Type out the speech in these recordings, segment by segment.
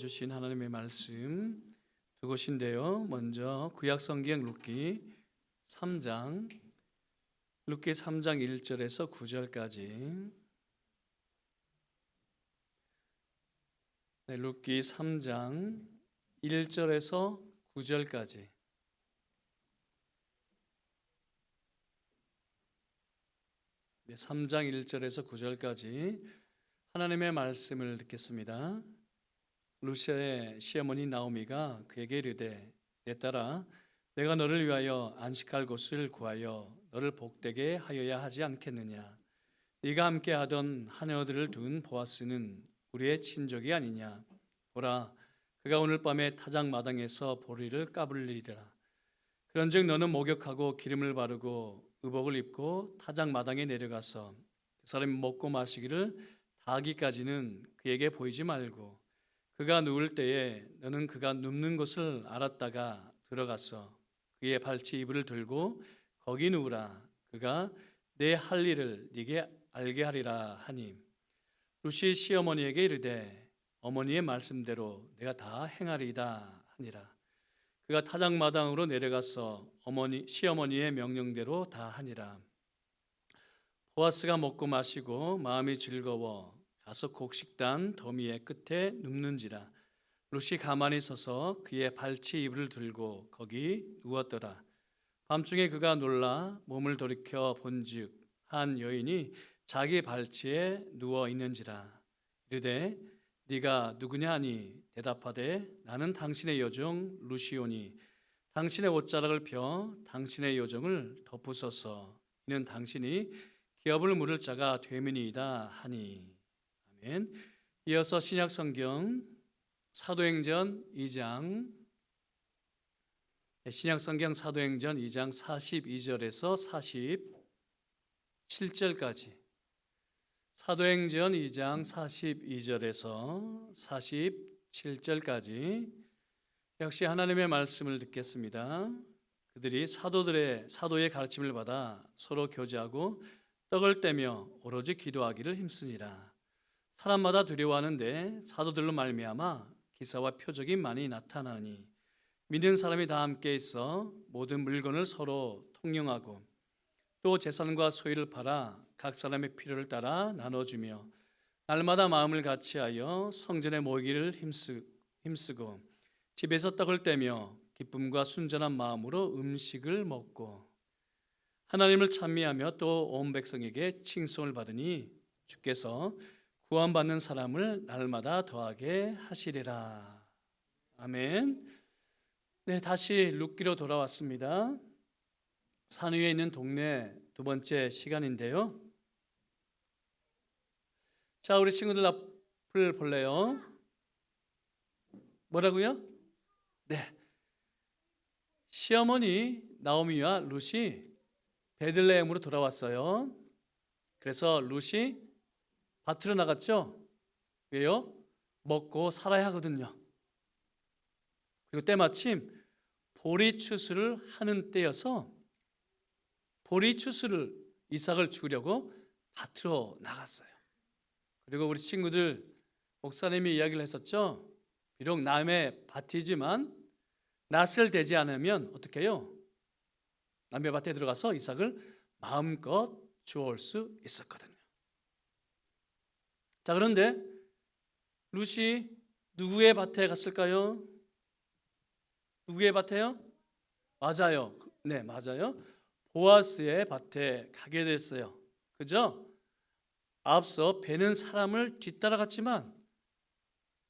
주신 하나님의 말씀 두 곳인데요. 먼저 구약성경 룻기 3장 1절에서 9절까지. 룻기 3장 1절에서 9절까지. 네, 3장 1절에서 9절까지 하나님의 말씀을 듣겠습니다. 룻의 시어머니 나오미가 그에게 이르되 내 딸아 내가 너를 위하여 안식할 곳을 구하여 너를 복되게 하여야 하지 않겠느냐. 네가 함께 하던 하녀들을 둔 보아스는 우리의 친족이 아니냐. 보라 그가 오늘 밤에 타작 마당에서 보리를 까불리리라. 그런즉 너는 목욕하고 기름을 바르고 의복을 입고 타작 마당에 내려가서 그 사람이 먹고 마시기를 다하기까지는 그에게 보이지 말고 그가 누울 때에 너는 그가 눕는 곳을 알았다가 들어가서 그의 발치 이불을 들고 거기 누우라. 그가 내 할 일을 네게 알게 하리라 하니 룻이 시어머니에게 이르되 어머니의 말씀대로 내가 다 행하리이다 하니라. 그가 타작마당으로 내려가서 시어머니의 명령대로 다 하니라. 보아스가 먹고 마시고 마음이 즐거워 가서 곡식단 더미의 끝에 눕는지라. 룻이 가만히 서서 그의 발치 이불을 들고 거기 누웠더라. 밤중에 그가 놀라 몸을 돌이켜 본즉 한 여인이 자기 발치에 누워 있는지라. 이르되 네가 누구냐 하니 대답하되 나는 당신의 여종 룻이오니 당신의 옷자락을 펴 당신의 여종을 덮으소서. 이는 당신이 기업을 물을 자가 됨이니이다 하니. 아멘. 이어서 신약성경 사도행전 2장 신약성경 사도행전 2장 42절에서 47절까지. 사도행전 2장 42절에서 47절까지 역시 하나님의 말씀을 듣겠습니다. 그들이 사도의 가르침을 받아 서로 교제하고 떡을 떼며 오로지 기도하기를 힘쓰니라. 사람마다 두려워하는데 사도들로 말미암아 기사와 표적이 많이 나타나니 믿는 사람이 다 함께 있어 모든 물건을 서로 통용하고 또 재산과 소유를 팔아 각 사람의 필요를 따라 나눠주며 날마다 마음을 같이하여 성전에 모이기를 힘쓰고 집에서 떡을 떼며 기쁨과 순전한 마음으로 음식을 먹고 하나님을 찬미하며 또 온 백성에게 칭송을 받으니 주께서 구원받는 사람을 날마다 더하게 하시리라. 아멘. 네, 다시 룻기로 돌아왔습니다. 산 위에 있는 동네 두 번째 시간인데요. 자, 우리 친구들 앞을 볼래요? 뭐라고요? 네, 시어머니 나오미와 룻이 베들레헴으로 돌아왔어요. 그래서 룻이 밭으로 나갔죠. 왜요? 먹고 살아야 하거든요. 그리고 때마침 보리 추수를 하는 때여서 보리 추수를 이삭을 주려고 밭으로 나갔어요. 그리고 우리 친구들 목사님이 이야기를 했었죠. 비록 남의 밭이지만 낯을 대지 않으면 어떻게 해요? 남의 밭에 들어가서 이삭을 마음껏 주워올 수 있었거든요. 자, 그런데 룻이 누구의 밭에 갔을까요? 누구의 밭에요? 맞아요. 네, 맞아요. 보아스의 밭에 가게 됐어요. 그죠? 앞서 배는 사람을 뒤따라갔지만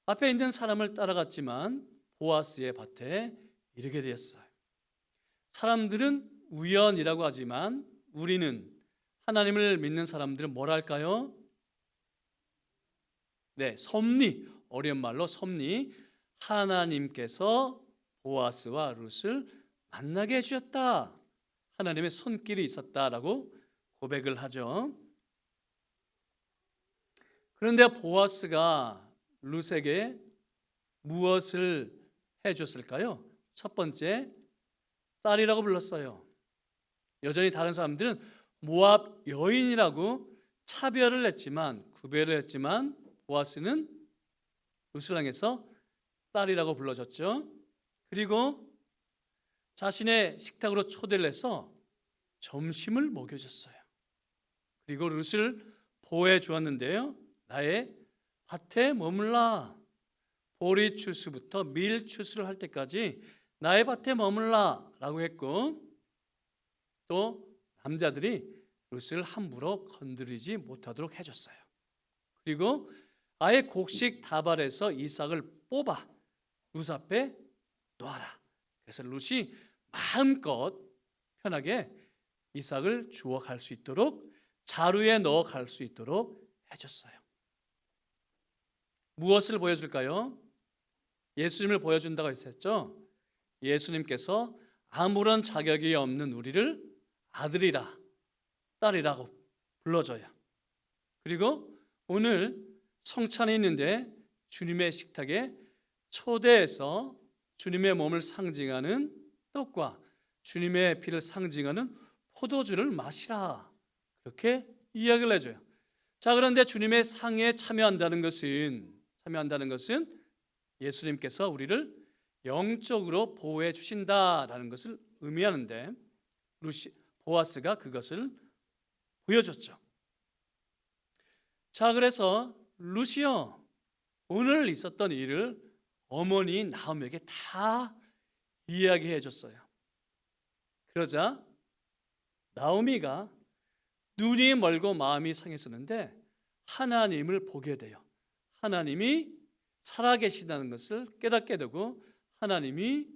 앞에 있는 사람을 따라갔지만 보아스의 밭에 이르게 되었어요. 사람들은 우연이라고 하지만 우리는 하나님을 믿는 사람들은 뭐랄까요? 네, 섭리, 어려운 말로 섭리. 하나님께서 보아스와 룻을 만나게 해주셨다. 하나님의 손길이 있었다라고 고백을 하죠. 그런데 보아스가 룻에게 무엇을 해줬을까요? 첫 번째, 딸이라고 불렀어요. 여전히 다른 사람들은 모압 여인이라고 차별을 했지만 구별을 했지만 보아스는 룻을 향해서 딸이라고 불러줬죠. 그리고 자신의 식탁으로 초대를 해서 점심을 먹여줬어요. 그리고 룻을 보호해 주었는데요. 나의 밭에 머물라. 보리 추수부터 밀 추수를 할 때까지 나의 밭에 머물라 라고 했고, 또 남자들이 룻을 함부로 건드리지 못하도록 해줬어요. 그리고 아예 곡식 다발에서 이삭을 뽑아 룻 앞에 놓아라. 그래서 룻이 마음껏 편하게 이삭을 주워 갈 수 있도록, 자루에 넣어 갈 수 있도록 해줬어요. 무엇을 보여줄까요? 예수님을 보여준다고 했었죠. 예수님께서 아무런 자격이 없는 우리를 아들이라, 딸이라고 불러줘요. 그리고 오늘 성찬이 있는데 주님의 식탁에 초대해서 주님의 몸을 상징하는 떡과 주님의 피를 상징하는 포도주를 마시라, 그렇게 이야기를 해줘요. 자, 그런데 주님의 상에 참여한다는 것은 예수님께서 우리를 영적으로 보호해 주신다라는 것을 의미하는데, 보아스가 그것을 보여줬죠. 자, 그래서 룻이요, 오늘 있었던 일을 어머니 나오미에게 다 이야기해 줬어요. 그러자 나오미가 눈이 멀고 마음이 상했었는데 하나님을 보게 돼요. 하나님이 살아계시다는 것을 깨닫게 되고 하나님이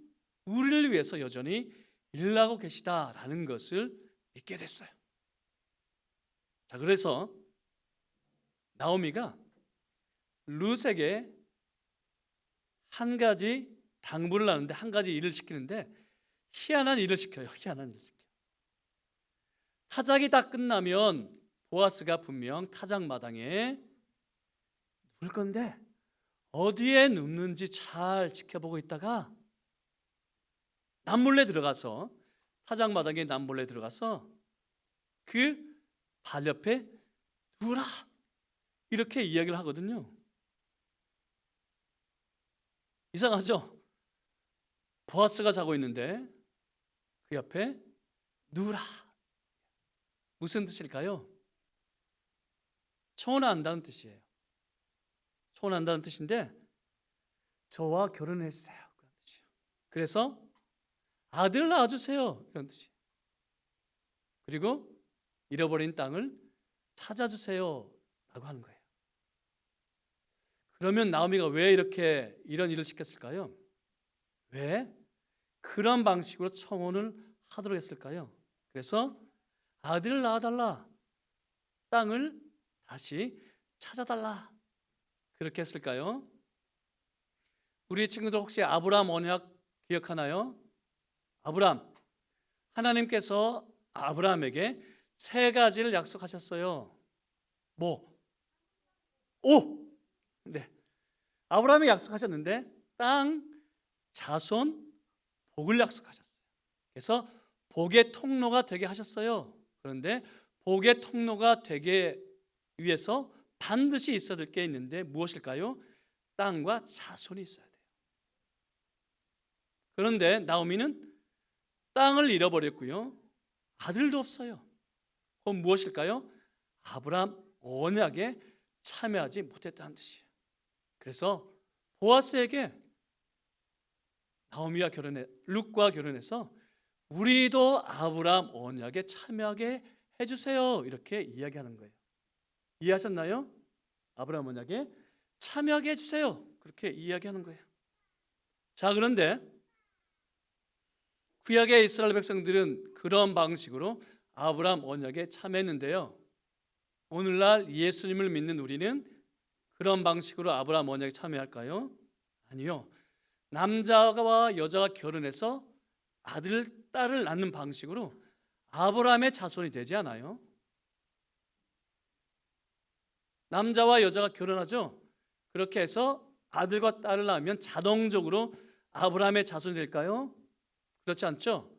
우리를 위해서 여전히 일하고 계시다라는 것을 믿게 됐어요. 자, 그래서 나오미가 룻에게 한 가지 당부를 하는데, 한 가지 일을 시키는데 희한한 일을 시켜요. 희한한 일을 시켜요. 타작이 다 끝나면 보아스가 분명 타작 마당에 눕을 건데 어디에 눕는지 잘 지켜보고 있다가 남몰래 들어가서, 타작 마당에 남몰래 들어가서 그 발 옆에 누라, 이렇게 이야기를 하거든요. 이상하죠? 보아스가 자고 있는데 그 옆에 누라. 무슨 뜻일까요? 청혼한다는 뜻이에요. 청혼한다는 뜻인데 저와 결혼해주세요, 그런 뜻이에요. 그래서 아들 낳아주세요, 이런 뜻이에요. 그리고 잃어버린 땅을 찾아주세요 라고 하는 거예요. 그러면 나오미가 왜 이렇게 이런 일을 시켰을까요? 왜 그런 방식으로 청혼을 하도록 했을까요? 그래서 아들을 낳아달라, 땅을 다시 찾아달라, 그렇게 했을까요? 우리 친구들 혹시 아브라함 언약 기억하나요? 하나님께서 아브라함에게 세 가지를 약속하셨어요. 뭐? 네. 아브라함이 약속하셨는데 땅, 자손, 복을 약속하셨어요. 그래서 복의 통로가 되게 하셨어요. 그런데 복의 통로가 되게 위해서 반드시 있어야 될 게 있는데 무엇일까요? 땅과 자손이 있어야 돼요. 그런데 나오미는 땅을 잃어버렸고요, 아들도 없어요. 그럼 무엇일까요? 아브라함 언약에 참여하지 못했다는 뜻이에요. 그래서 보아스에게 나오미와 룻과 결혼해서 우리도 아브라함 언약에 참여하게 해주세요, 이렇게 이야기하는 거예요. 이해하셨나요? 아브라함 언약에 참여하게 해주세요, 그렇게 이야기하는 거예요. 자, 그런데 구약의 이스라엘 백성들은 그런 방식으로 아브라함 언약에 참여했는데요, 오늘날 예수님을 믿는 우리는 그런 방식으로 아브라함 언약에 참여할까요? 아니요. 남자와 여자가 결혼해서 아들, 딸을 낳는 방식으로 아브라함의 자손이 되지 않아요? 남자와 여자가 결혼하죠. 그렇게 해서 아들과 딸을 낳으면 자동적으로 아브라함의 자손이 될까요? 그렇지 않죠?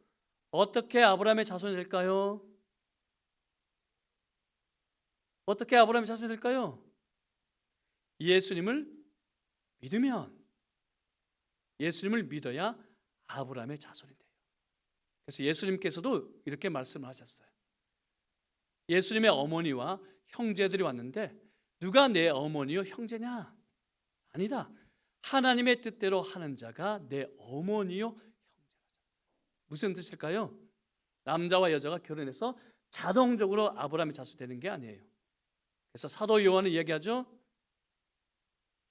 어떻게 아브라함의 자손이 될까요? 어떻게 아브라함의 자손이 될까요? 예수님을 믿으면, 예수님을 믿어야 아브라함의 자손이 돼요. 그래서 예수님께서도 이렇게 말씀하셨어요. 예수님의 어머니와 형제들이 왔는데 누가 내 어머니요 형제냐? 아니다. 하나님의 뜻대로 하는 자가 내 어머니요 형제라. 무슨 뜻일까요? 남자와 여자가 결혼해서 자동적으로 아브라함의 자손이 되는 게 아니에요. 그래서 사도 요한은 얘기하죠.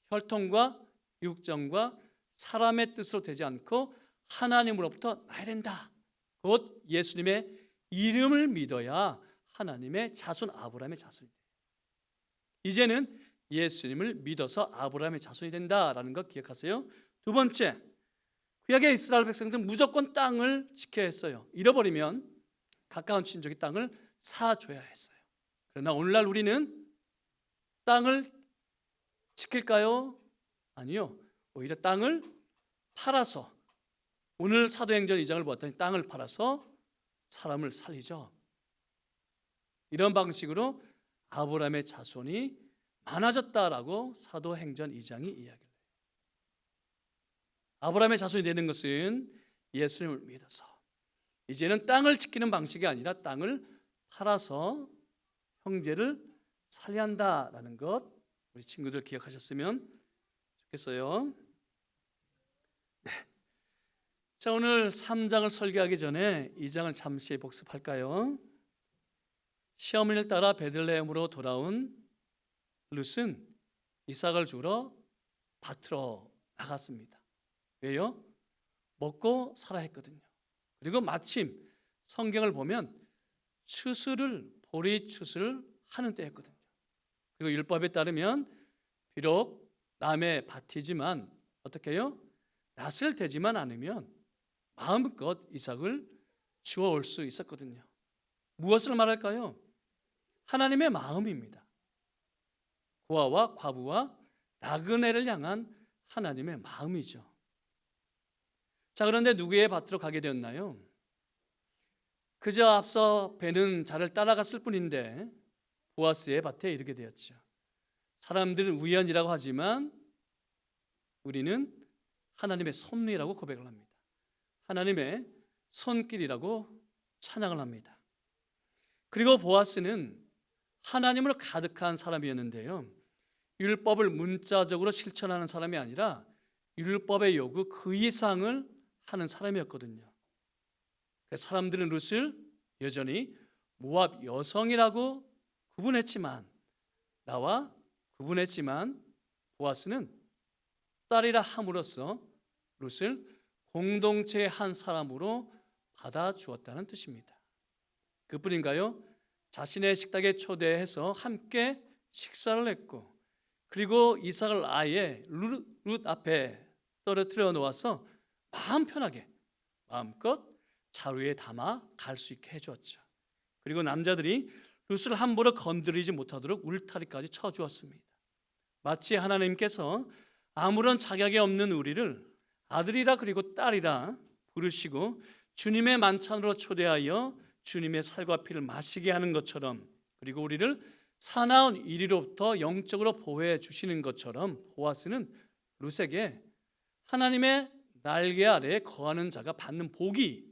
혈통과 육정과 사람의 뜻으로 되지 않고 하나님으로부터 나야 된다. 곧 예수님의 이름을 믿어야 하나님의 자손 아브라함의 자손이 돼요. 이제는 예수님을 믿어서 아브라함의 자손이 된다라는 거 기억하세요. 두 번째, 구약의 이스라엘 백성들은 무조건 땅을 지켜야 했어요. 잃어버리면 가까운 친족이 땅을 사줘야 했어요. 그러나 오늘날 우리는 땅을 지킬까요? 아니요. 오히려 땅을 팔아서, 오늘 사도행전 2장을 보았더니 땅을 팔아서 사람을 살리죠. 이런 방식으로 아브라함의 자손이 많아졌다라고 사도행전 2장이 이야기를 해요. 아브라함의 자손이 되는 것은 예수님을 믿어서 이제는 땅을 지키는 방식이 아니라 땅을 팔아서 형제를 살려한다라는 것, 우리 친구들 기억하셨으면 좋겠어요. 네. 자, 오늘 3장을 설교하기 전에 2장을 잠시 복습할까요? 시어머니를 따라 베들레헴으로 돌아온 룻은 이삭을 주러 밭으로 나갔습니다. 왜요? 먹고 살아야 했거든요. 그리고 마침 성경을 보면 보리 추수를 하는 때였거든요. 그리고 율법에 따르면 비록 남의 밭이지만 어떻게 해요? 낫을 대지만 않으면 마음껏 이삭을 주워올 수 있었거든요. 무엇을 말할까요? 하나님의 마음입니다. 고아와 과부와 나그네를 향한 하나님의 마음이죠. 자, 그런데 누구의 밭으로 가게 되었나요? 그저 앞서 배는 자를 따라갔을 뿐인데 보아스의 밭에 이르게 되었죠. 사람들은 우연이라고 하지만 우리는 하나님의 섭리라고 고백을 합니다. 하나님의 손길이라고 찬양을 합니다. 그리고 보아스는 하나님으로 가득한 사람이었는데요, 율법을 문자적으로 실천하는 사람이 아니라 율법의 요구 그 이상을 하는 사람이었거든요. 그래서 사람들은 룻을 여전히 모압 여성이라고 구분했지만 보아스는 딸이라 함으로써 룻을 공동체의 한 사람으로 받아주었다는 뜻입니다. 그뿐인가요? 자신의 식탁에 초대해서 함께 식사를 했고, 그리고 이삭을 아예 룻 앞에 떨어뜨려 놓아서 마음 편하게 마음껏 자루에 담아 갈 수 있게 해주었죠. 그리고 남자들이 룻을 함부로 건드리지 못하도록 울타리까지 쳐주었습니다. 마치 하나님께서 아무런 자격이 없는 우리를 아들이라 그리고 딸이라 부르시고 주님의 만찬으로 초대하여 주님의 살과 피를 마시게 하는 것처럼, 그리고 우리를 사나운 이리로부터 영적으로 보호해 주시는 것처럼 보아스는 룻에게 하나님의 날개 아래에 거하는 자가 받는 복이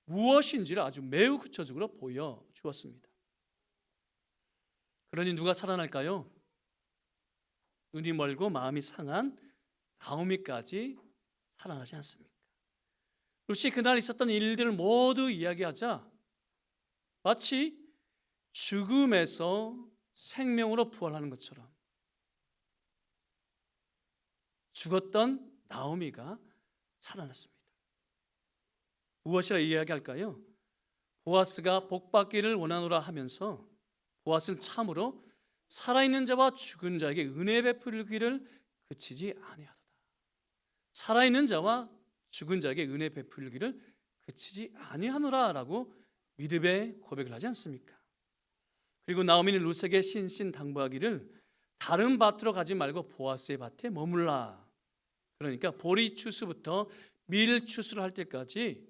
무엇인지를 아주 매우 구체적으로 보여주었습니다. 그러니 누가 살아날까요? 눈이 멀고 마음이 상한 나오미까지 살아나지 않습니까? 룻이 그날 있었던 일들을 모두 이야기하자 마치 죽음에서 생명으로 부활하는 것처럼 죽었던 나오미가 살아났습니다. 무엇이라 이야기할까요? 보아스가 복받기를 원하노라 하면서 보아스는 참으로 살아있는 자와 죽은 자에게 은혜 베풀기를 그치지 아니하도다. 살아있는 자와 죽은 자에게 은혜 베풀기를 그치지 아니하노라라고 믿음의 고백을 하지 않습니까? 그리고 나오미는 룻에게 신신당부하기를 다른 밭으로 가지 말고 보아스의 밭에 머물라. 그러니까 보리 추수부터 밀 추수를 할 때까지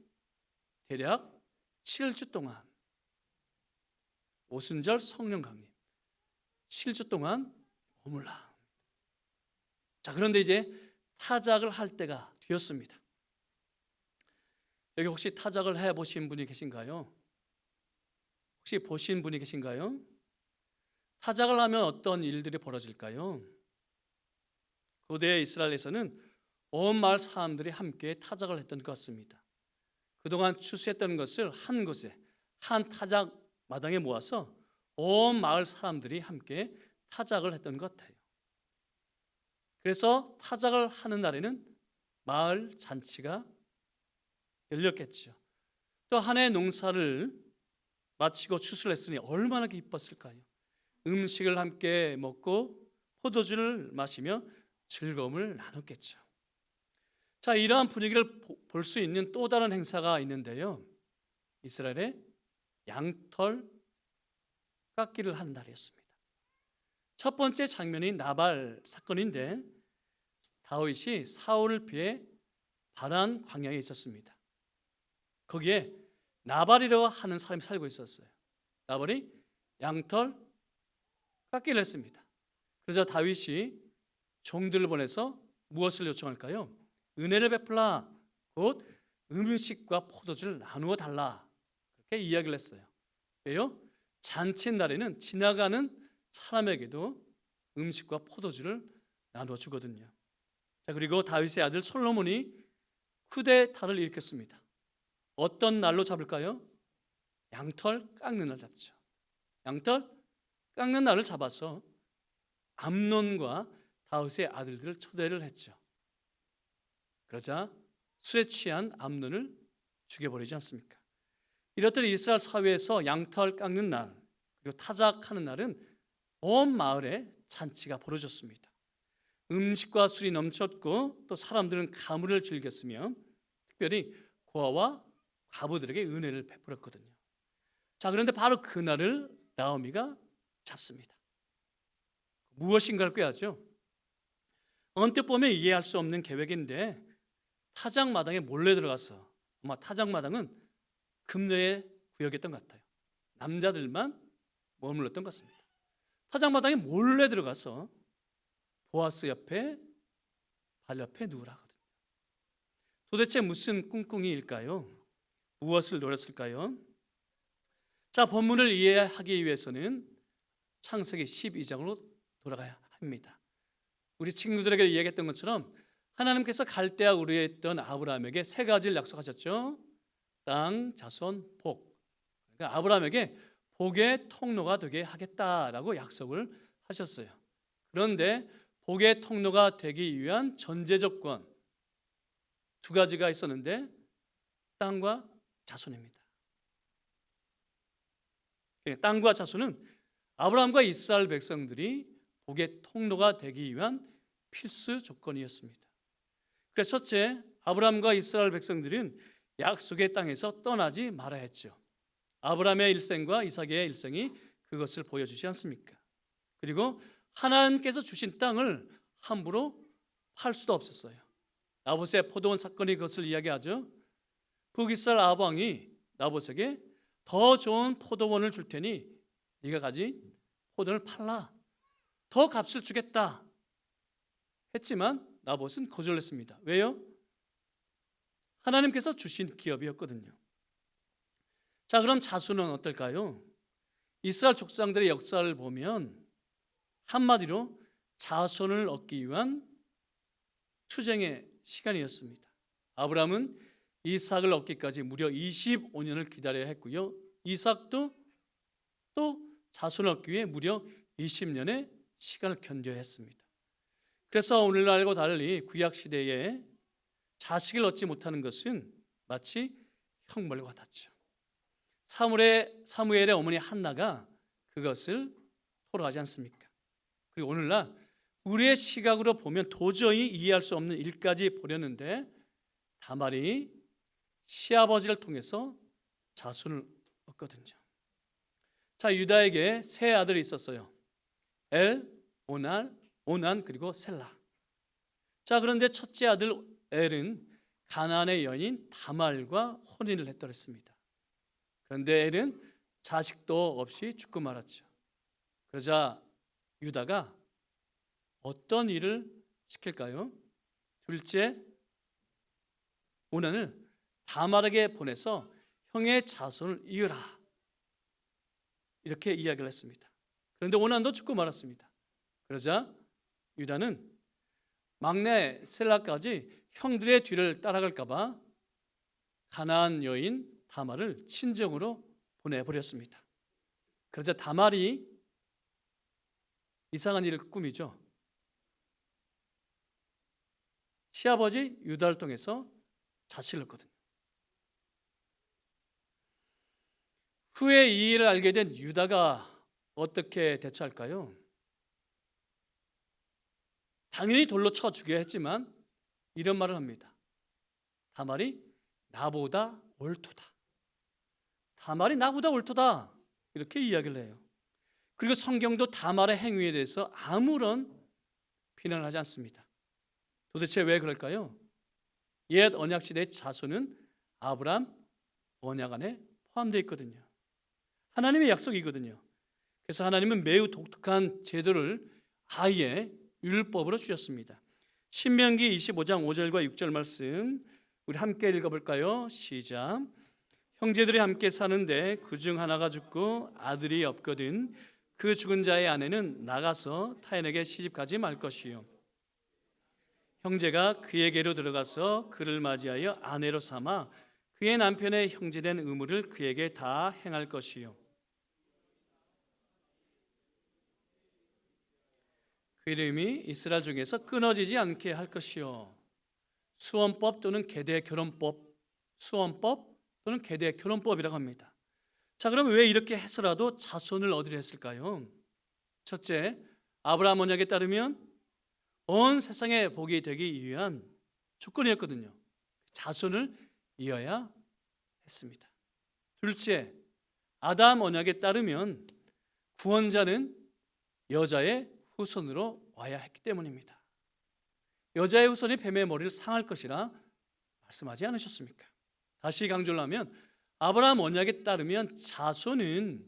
대략 7주 동안, 오순절 성령 강림 7주 동안 머물라. 자, 그런데 이제 타작을 할 때가 뒤였습니다. 여기 혹시 타작을 해보신 분이 계신가요? 혹시 보신 분이 계신가요? 타작을 하면 어떤 일들이 벌어질까요? 고대 이스라엘에서는 온 마을 사람들이 함께 타작을 했던 것 같습니다. 그동안 추수했던 것을 한 곳에, 한 타작 마당에 모아서 온 마을 사람들이 함께 타작을 했던 것 같아요. 그래서 타작을 하는 날에는 마을 잔치가 열렸겠죠. 또 한 해 농사를 마치고 추수를 했으니 얼마나 기뻤을까요? 음식을 함께 먹고 포도주를 마시며 즐거움을 나눴겠죠. 자, 이러한 분위기를 볼 수 있는 또 다른 행사가 있는데요. 이스라엘의 양털 깎기를 하는 날이었습니다. 첫 번째 장면이 나발 사건인데 다윗이 사울을 피해 바란 광야에 있었습니다. 거기에 나발이라고 하는 사람이 살고 있었어요. 나발이 양털 깎기를 했습니다. 그러자 다윗이 종들을 보내서 무엇을 요청할까요? 은혜를 베풀라, 곧 음식과 포도주를 나누어 달라, 그렇게 이야기를 했어요. 왜요? 잔칫날에는 지나가는 사람에게도 음식과 포도주를 나누어 주거든요. 자, 그리고 다윗의 아들 솔로몬이 쿠데타를 일으켰습니다. 어떤 날로 잡을까요? 양털 깎는 날 잡죠. 양털 깎는 날을 잡아서 암논과 다윗의 아들들을 초대를 했죠. 그러자 술에 취한 암논을 죽여버리지 않습니까? 이렇듯 이스라엘 사회에서 양털 깎는 날, 그리고 타작하는 날은 온 마을에 잔치가 벌어졌습니다. 음식과 술이 넘쳤고 또 사람들은 가물을 즐겼으며 특별히 고아와 과부들에게 은혜를 베풀었거든요. 자, 그런데 바로 그날을 나오미가 잡습니다. 무엇인가를 꾀하죠. 언뜻 보면 이해할 수 없는 계획인데 타작마당에 몰래 들어가서, 아마 타작마당은 금녀의 구역이었던 것 같아요. 남자들만 머물렀던 것 같습니다. 타작마당에 몰래 들어가서 보아스 옆에, 발 옆에 누우라 하거든요. 도대체 무슨 꿍꿍이일까요? 무엇을 노렸을까요? 자, 본문을 이해하기 위해서는 창세기 12장으로 돌아가야 합니다. 우리 친구들에게 이야기했던 것처럼 하나님께서 갈대아 우르에 있던 아브라함에게 세 가지를 약속하셨죠. 땅, 자손, 복. 그러니까 아브라함에게 복의 통로가 되게 하겠다라고 약속을 하셨어요. 그런데 복의 통로가 되기 위한 전제 조건 두 가지가 있었는데 땅과 자손입니다. 땅과 자손은 아브라함과 이스라엘 백성들이 복의 통로가 되기 위한 필수 조건이었습니다. 그래서 첫째, 아브라함과 이스라엘 백성들은 약속의 땅에서 떠나지 말아야 했죠. 아브라함의 일생과 이삭의 일생이 그것을 보여주지 않습니까? 그리고 하나님께서 주신 땅을 함부로 팔 수도 없었어요. 나봇의 포도원 사건이 그것을 이야기하죠. 북이스라엘 아합 왕이 나봇에게 더 좋은 포도원을 줄 테니 네가 가진 포도를 팔라, 더 값을 주겠다 했지만 나봇은 거절했습니다. 왜요? 하나님께서 주신 기업이었거든요. 자, 그럼 자손은 어떨까요? 이스라엘 족장들의 역사를 보면 한마디로 자손을 얻기 위한 투쟁의 시간이었습니다. 아브라함은 이삭을 얻기까지 무려 25년을 기다려야 했고요. 이삭도 또 자손을 얻기 위해 무려 20년의 시간을 견뎌야 했습니다. 그래서 오늘날과 달리 구약 시대에 자식을 얻지 못하는 것은 마치 형벌과 같았죠. 사무엘의 어머니 한나가 그것을 토로하지 않습니까? 그리고 오늘날 우리의 시각으로 보면 도저히 이해할 수 없는 일까지 벌였는데 다말이 시아버지를 통해서 자손을 얻거든요. 자, 유다에게 세 아들이 있었어요. 엘, 오난 그리고 셀라. 자, 그런데 첫째 아들 엘은 가나안의 여인 다말과 혼인을 했더랬습니다. 그런데 엘은 자식도 없이 죽고 말았죠. 그러자 유다가 어떤 일을 시킬까요? 둘째 오난을 다말에게 보내서 형의 자손을 이으라, 이렇게 이야기를 했습니다. 그런데 오난도 죽고 말았습니다. 그러자 유다는 막내 셀라까지 형들의 뒤를 따라갈까 봐 가나안 여인 다말을 친정으로 보내버렸습니다. 그러자 다말이 이상한 일을 꾸미죠. 시아버지 유다를 통해서 자식을 얻거든요. 후에 이 일을 알게 된 유다가 어떻게 대처할까요? 당연히 돌로 쳐 죽여야 했지만 이런 말을 합니다. 다말이 나보다 옳도다. 다말이 나보다 옳도다. 이렇게 이야기를 해요. 그리고 성경도 다말의 행위에 대해서 아무런 비난을 하지 않습니다. 도대체 왜 그럴까요? 옛 언약 시대의 자손은 아브라함 언약 안에 포함되어 있거든요. 하나님의 약속이거든요. 그래서 하나님은 매우 독특한 제도를 아예 율법으로 주셨습니다. 신명기 25장 5절과 6절 말씀 우리 함께 읽어볼까요? 시작. 형제들이 함께 사는데 그중 하나가 죽고 아들이 없거든 그 죽은 자의 아내는 나가서 타인에게 시집가지 말 것이요, 형제가 그에게로 들어가서 그를 맞이하여 아내로 삼아 그의 남편의 형제된 의무를 그에게 다 행할 것이요, 그 이름이 이스라엘 중에서 끊어지지 않게 할 것이요. 수원법 또는 계대 결혼법, 수원법 또는 계대 결혼법이라고 합니다. 자, 그럼 왜 이렇게 해서라도 자손을 얻으려 했을까요? 첫째, 아브라함 언약에 따르면 온 세상에 복이 되기 위한 조건이었거든요. 자손을 이어야 했습니다. 둘째, 아담 언약에 따르면 구원자는 여자의 후손으로 와야 했기 때문입니다. 여자의 후손이 뱀의 머리를 상할 것이라 말씀하지 않으셨습니까? 다시 강조를 하면 아브라함 언약에 따르면 자손은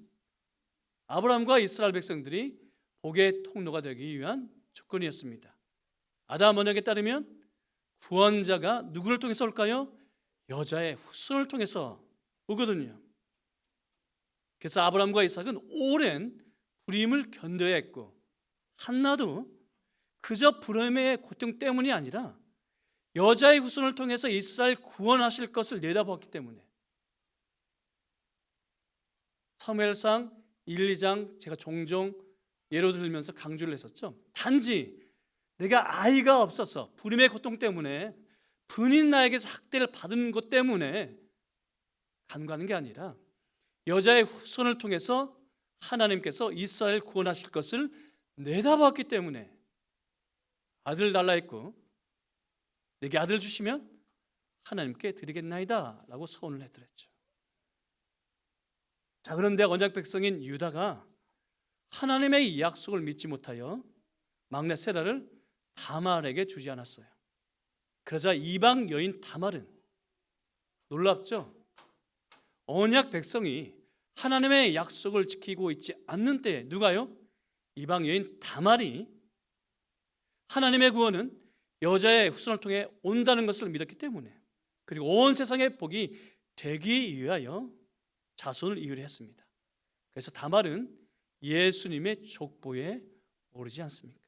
아브라함과 이스라엘 백성들이 복의 통로가 되기 위한 조건이었습니다. 아담 언약에 따르면 구원자가 누구를 통해서 올까요? 여자의 후손을 통해서 오거든요. 그래서 아브라함과 이삭은 오랜 불임을 견뎌야 했고, 한나도 그저 불임의 고통 때문이 아니라 여자의 후손을 통해서 이스라엘 구원하실 것을 내다보았기 때문에 사무엘상 1, 2장 제가 종종 예로 들면서 강조를 했었죠. 단지 내가 아이가 없어서 불임의 고통 때문에 분인 나에게서 학대를 받은 것 때문에 간구하는 게 아니라 여자의 후손을 통해서 하나님께서 이스라엘 구원하실 것을 내다봤기 때문에 아들 달라 했고, 내게 아들 주시면 하나님께 드리겠나이다 라고 서원을 해드렸죠. 자, 그런데 언약 백성인 유다가 하나님의 이 약속을 믿지 못하여 막내 세라를 다말에게 주지 않았어요. 그러자 이방 여인 다말은 놀랍죠. 언약 백성이 하나님의 약속을 지키고 있지 않는 때에 누가요? 이방 여인 다말이 하나님의 구원은 여자의 후손을 통해 온다는 것을 믿었기 때문에, 그리고 온 세상의 복이 되기 위하여 자손을 이으려 했습니다. 그래서 다말은 예수님의 족보에 오르지 않습니까?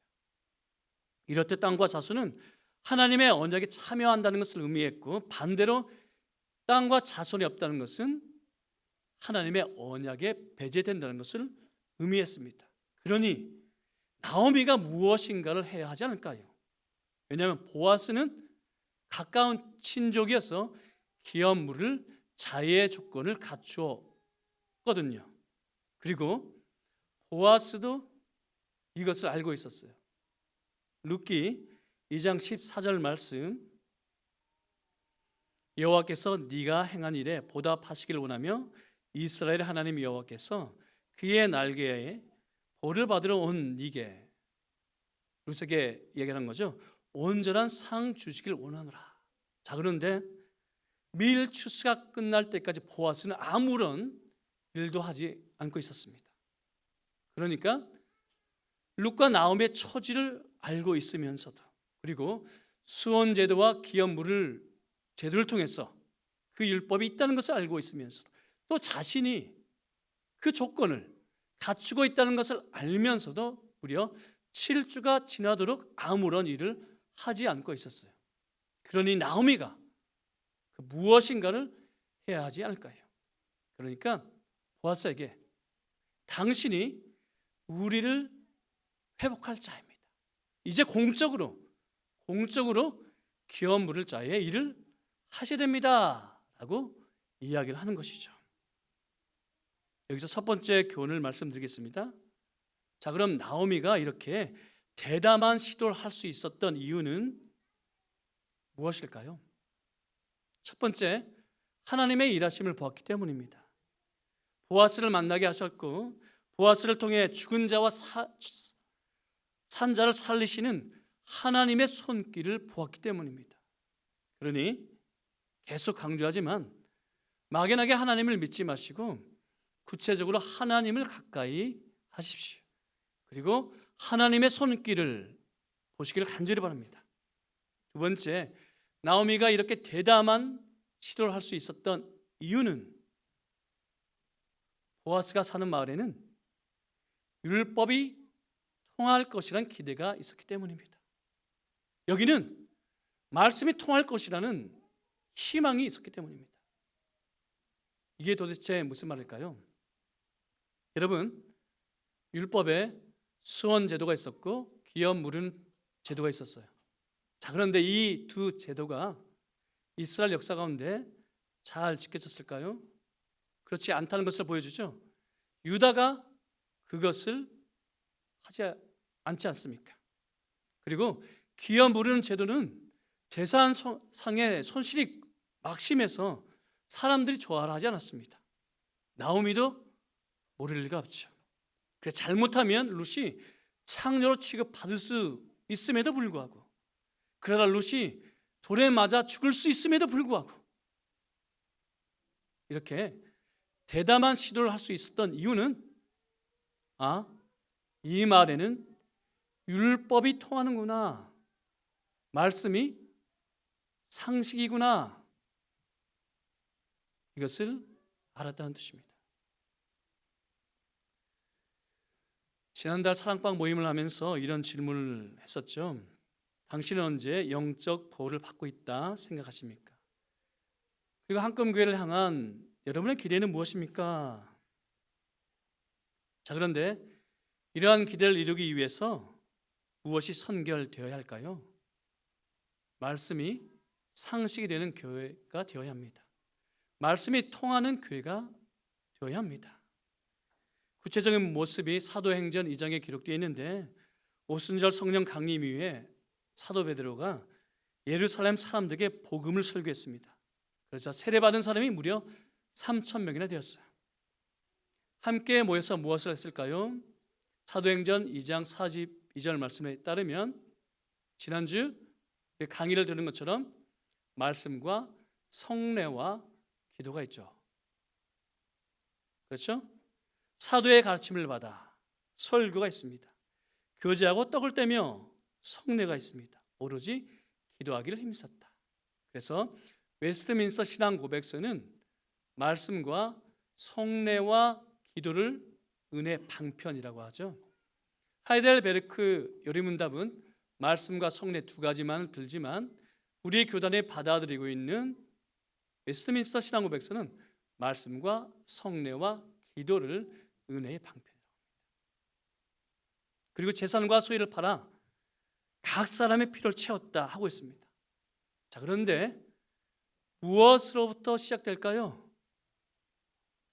이렇듯 땅과 자손은 하나님의 언약에 참여한다는 것을 의미했고, 반대로 땅과 자손이 없다는 것은 하나님의 언약에 배제된다는 것을 의미했습니다. 그러니 나오미가 무엇인가를 해야 하지 않을까요? 왜냐하면 보아스는 가까운 친족이어서 기업 물을 자의 조건을 갖추었거든요. 그리고 보아스도 이것을 알고 있었어요. 룻기 2장 14절 말씀, 여호와께서 네가 행한 일에 보답하시기를 원하며 이스라엘의 하나님 여호와께서 그의 날개에 볼을 받으러 온 네게, 룻에게 얘기하는 거죠. 온전한 상 주시길 원하노라. 자, 그런데 밀 추수가 끝날 때까지 보아스는 아무런 일도 하지 않고 있었습니다. 그러니까 룻과 나오미의 처지를 알고 있으면서도, 그리고 수원 제도와 기업 물을 제도를 통해서 그 율법이 있다는 것을 알고 있으면서 또 자신이 그 조건을 갖추고 있다는 것을 알면서도 무려 7주가 지나도록 아무런 일을 하지 않고 있었어요. 그러니 나오미가 그 무엇인가를 해야 하지 않을까요? 그러니까 보아스에게 당신이 우리를 회복할 자입니다. 이제 공적으로 기업 물을 자의 일을 하셔야 됩니다 라고 이야기를 하는 것이죠. 여기서 첫 번째 교훈을 말씀드리겠습니다. 자, 그럼 나오미가 이렇게 대담한 시도를 할 수 있었던 이유는 무엇일까요? 첫 번째, 하나님의 일하심을 보았기 때문입니다. 보아스를 만나게 하셨고 보아스를 통해 죽은 자와 산 자를 살리시는 하나님의 손길을 보았기 때문입니다. 그러니 계속 강조하지만 막연하게 하나님을 믿지 마시고 구체적으로 하나님을 가까이 하십시오. 그리고 하나님의 손길을 보시기를 간절히 바랍니다. 두 번째, 나오미가 이렇게 대담한 시도를 할 수 있었던 이유는 보아스가 사는 마을에는 율법이 통할 것이라는 기대가 있었기 때문입니다. 여기는 말씀이 통할 것이라는 희망이 있었기 때문입니다. 이게 도대체 무슨 말일까요? 여러분, 율법에 수원 제도가 있었고 기업 물은 제도가 있었어요. 자, 그런데 이 두 제도가 이스라엘 역사 가운데 잘 지켜졌을까요? 그렇지 않다는 것을 보여주죠. 유다가 그것을 하지 않지 않습니까? 그리고 기업 물은 제도는 재산상의 손실이 막심해서 사람들이 좋아를 하지 않았습니다. 나오미도 모를 리가 없죠. 그래서 잘못하면 룻이 창녀로 취급받을 수 있음에도 불구하고, 그러다 룻이 돌에 맞아 죽을 수 있음에도 불구하고 이렇게 대담한 시도를 할 수 있었던 이유는 이 말에는 율법이 통하는구나, 말씀이 상식이구나, 이것을 알았다는 뜻입니다. 지난달 사랑방 모임을 하면서 이런 질문을 했었죠. 당신은 언제 영적 보호를 받고 있다 생각하십니까? 그리고 한금교회를 향한 여러분의 기대는 무엇입니까? 자, 그런데 이러한 기대를 이루기 위해서 무엇이 선결되어야 할까요? 말씀이 상식이 되는 교회가 되어야 합니다. 말씀이 통하는 교회가 되어야 합니다. 구체적인 모습이 사도행전 2장에 기록되어 있는데, 오순절 성령 강림 이후에 사도 베드로가 예루살렘 사람들에게 복음을 설교했습니다. 그러자 세례받은 사람이 무려 3,000명이나 되었어요. 함께 모여서 무엇을 했을까요? 사도행전 2장 42절 말씀에 따르면 지난주 강의를 들은 것처럼 말씀과 성례와 기도가 있죠. 그렇죠? 사도의 가르침을 받아 설교가 있습니다. 교제하고 떡을 떼며 성례가 있습니다. 오로지 기도하기를 힘썼다. 그래서 웨스트민스터 신앙 고백서는 말씀과 성례와 기도를 은혜 방편이라고 하죠. 하이델베르크 요리문답은 말씀과 성례 두 가지만 들지만 우리의 교단에 받아들이고 있는 웨스트민스터 신앙 고백서는 말씀과 성례와 기도를 은혜의 방편이라고 합니다. 그리고 재산과 소유를 팔아 각 사람의 필요를 채웠다 하고 있습니다. 자, 그런데 무엇으로부터 시작될까요?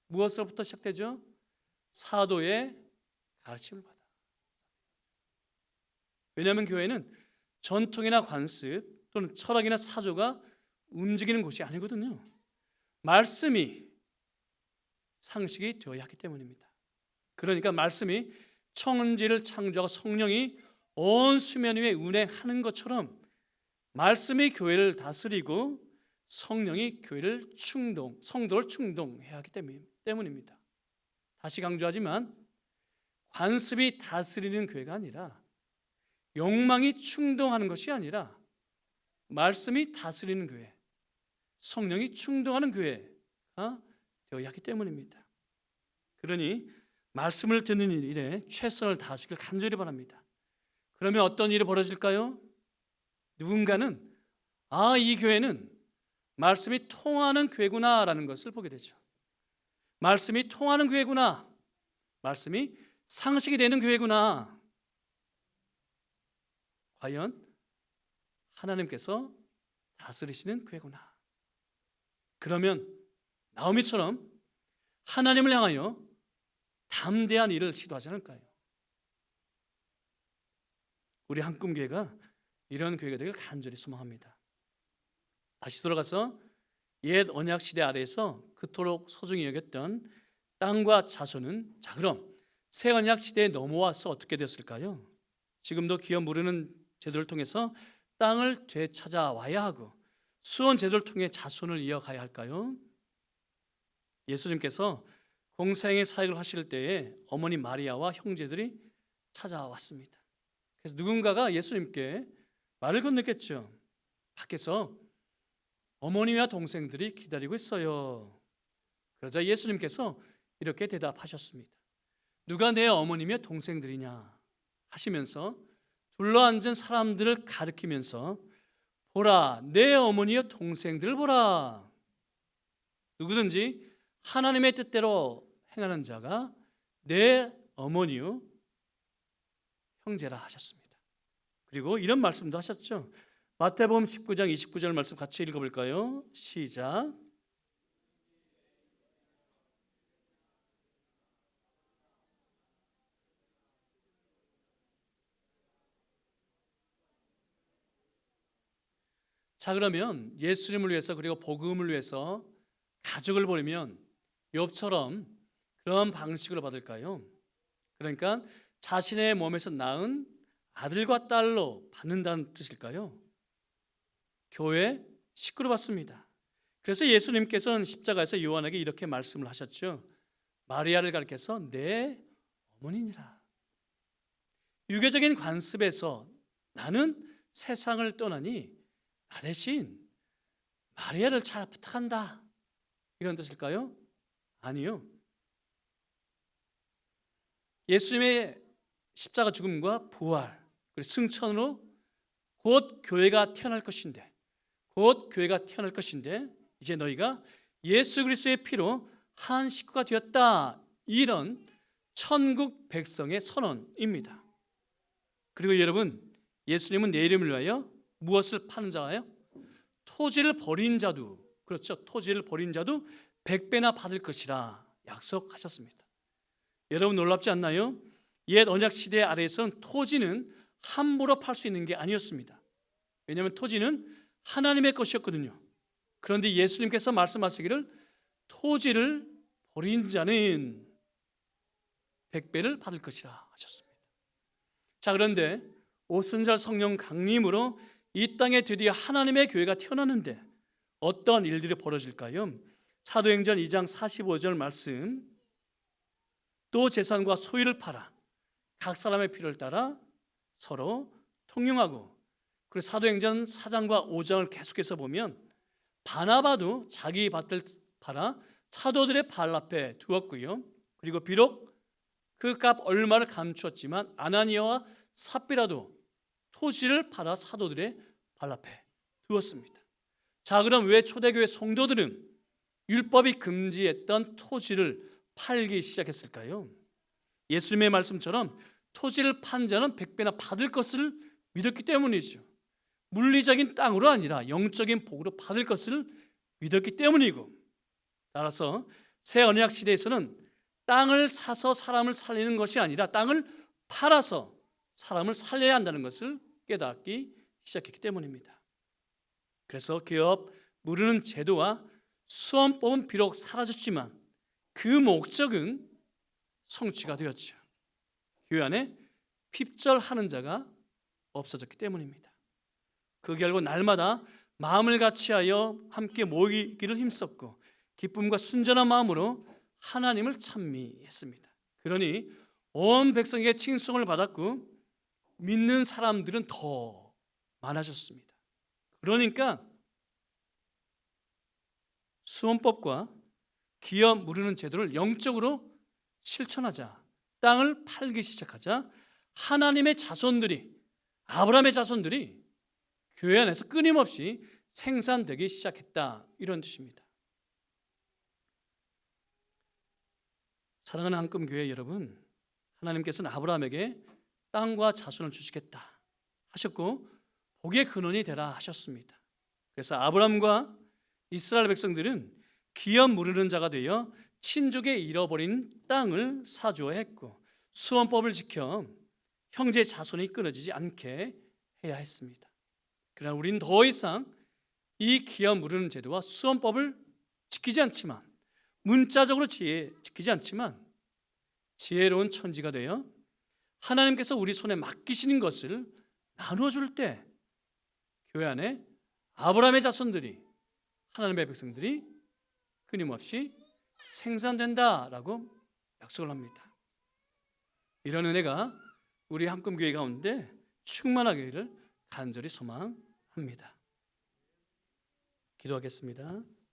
무엇으로부터 시작되죠? 사도의 가르침을 받아. 왜냐하면 교회는 전통이나 관습 또는 철학이나 사조가 움직이는 곳이 아니거든요. 말씀이 상식이 되어야 하기 때문입니다. 그러니까 말씀이 천지를 창조하고 성령이 온 수면 위에 운행하는 것처럼 말씀이 교회를 다스리고 성령이 교회를 성도를 충동해야 하기 때문입니다. 다시 강조하지만 관습이 다스리는 교회가 아니라, 욕망이 충동하는 것이 아니라 말씀이 다스리는 교회, 성령이 충동하는 교회가 되어야 하기 때문입니다. 그러니 말씀을 듣는 일에 최선을 다하시길 간절히 바랍니다. 그러면 어떤 일이 벌어질까요? 누군가는 이 교회는 말씀이 통하는 교회구나라는 것을 보게 되죠. 말씀이 통하는 교회구나. 말씀이 상식이 되는 교회구나. 과연 하나님께서 다스리시는 교회구나. 그러면 나오미처럼 하나님을 향하여 담대한 일을 시도하지 않을까요? 우리 한꿈교회가 이런 교회가 되길 간절히 소망합니다. 다시 돌아가서 옛 언약 시대 아래에서 그토록 소중히 여겼던 땅과 자손은 자 그럼 새 언약 시대에 넘어와서 어떻게 됐을까요? 지금도 기업 무르는 제도를 통해서 땅을 되찾아와야 하고 수원 제도를 통해 자손을 이어가야 할까요? 예수님께서 공생의 사역을 하실 때에 어머니 마리아와 형제들이 찾아왔습니다. 그래서 누군가가 예수님께 말을 건넸겠죠. 밖에서 어머니와 동생들이 기다리고 있어요. 그러자 예수님께서 이렇게 대답하셨습니다. 누가 내 어머니며 동생들이냐 하시면서 둘러앉은 사람들을 가리키면서 보라 내 어머니여 동생들을 보라. 누구든지 하나님의 뜻대로 행하는 자가 내 어머니요 형제라 하셨습니다. 그리고 이런 말씀도 하셨죠. 마태복음 19장 29절 말씀 같이 읽어볼까요? 시작. 자 그러면 예수님을 위해서 그리고 복음을 위해서 가족을 버리면 욥처럼 그런 방식으로 받을까요? 그러니까 자신의 몸에서 낳은 아들과 딸로 받는다는 뜻일까요? 교회 식구로 받습니다. 그래서 예수님께서는 십자가에서 요한에게 이렇게 말씀을 하셨죠. 마리아를 가리켜서 내 어머니니라. 유교적인 관습에서 나는 세상을 떠나니 나 대신 마리아를 잘 부탁한다 이런 뜻일까요? 아니요. 예수님의 십자가 죽음과 부활 그리고 승천으로 곧 교회가 태어날 것인데 이제 너희가 예수 그리스도의 피로 한 식구가 되었다 이런 천국 백성의 선언입니다. 그리고 여러분 예수님은 내 이름을 위하여 무엇을 파는 자가요? 토지를 버린 자도 그렇죠. 토지를 버린 자도 100배나 받을 것이라 약속하셨습니다. 여러분 놀랍지 않나요? 옛 언약 시대 아래에서는 토지는 함부로 팔 수 있는 게 아니었습니다. 왜냐하면 토지는 하나님의 것이었거든요. 그런데 예수님께서 말씀하시기를 토지를 버린 자는 100배를 받을 것이라 하셨습니다. 자 그런데 오순절 성령 강림으로 이 땅에 드디어 하나님의 교회가 태어났는데 어떤 일들이 벌어질까요? 사도행전 2장 45절 말씀 또 재산과 소유를 팔아 각 사람의 필요를 따라 서로 통용하고 그리고 사도행전 4장과 5장을 계속해서 보면 바나바도 자기 밭을 팔아 사도들의 발 앞에 두었고요. 그리고 비록 그 값 얼마를 감추었지만 아나니아와 삽비라도 토지를 팔아 사도들의 발 앞에 두었습니다. 자 그럼 왜 초대교회 성도들은 율법이 금지했던 토지를 팔기 시작했을까요? 예수님의 말씀처럼 토지를 판 자는 100배나 받을 것을 믿었기 때문이죠. 물리적인 땅으로 아니라 영적인 복으로 받을 것을 믿었기 때문이고 따라서 새 언약 시대에서는 땅을 사서 사람을 살리는 것이 아니라 땅을 팔아서 사람을 살려야 한다는 것을 깨닫기 시작했기 때문입니다. 그래서 기업 무르는 제도와 수원법은 비록 사라졌지만 그 목적은 성취가 되었죠. 교회 안에 핍절하는 자가 없어졌기 때문입니다. 그 결과 날마다 마음을 같이하여 함께 모이기를 힘썼고 기쁨과 순전한 마음으로 하나님을 찬미했습니다. 그러니 온 백성에게 칭송을 받았고 믿는 사람들은 더 많아졌습니다. 그러니까 수원법과 기업 무르는 제도를 영적으로 실천하자. 땅을 팔기 시작하자. 하나님의 자손들이, 아브라함의 자손들이 교회 안에서 끊임없이 생산되기 시작했다, 이런 뜻입니다. 사랑하는 한금교회 여러분, 하나님께서는 아브라함에게 땅과 자손을 주시겠다 하셨고 복의 근원이 되라 하셨습니다. 그래서 아브라함과 이스라엘 백성들은 기업 무르는 자가 되어 친족의 잃어버린 땅을 사주어야 했고 수원법을 지켜 형제 자손이 끊어지지 않게 해야 했습니다. 그러나 우리는 더 이상 이 기업 무르는 제도와 수원법을 지키지 않지만, 문자적으로 지키지 않지만 지혜로운 천지가 되어 하나님께서 우리 손에 맡기시는 것을 나눠줄 때 교회 안에 아브라함의 자손들이, 하나님의 백성들이 끊임없이 생산된다라고 약속을 합니다. 이런 은혜가 우리 한금교회 가운데 충만하기를 간절히 소망합니다. 기도하겠습니다.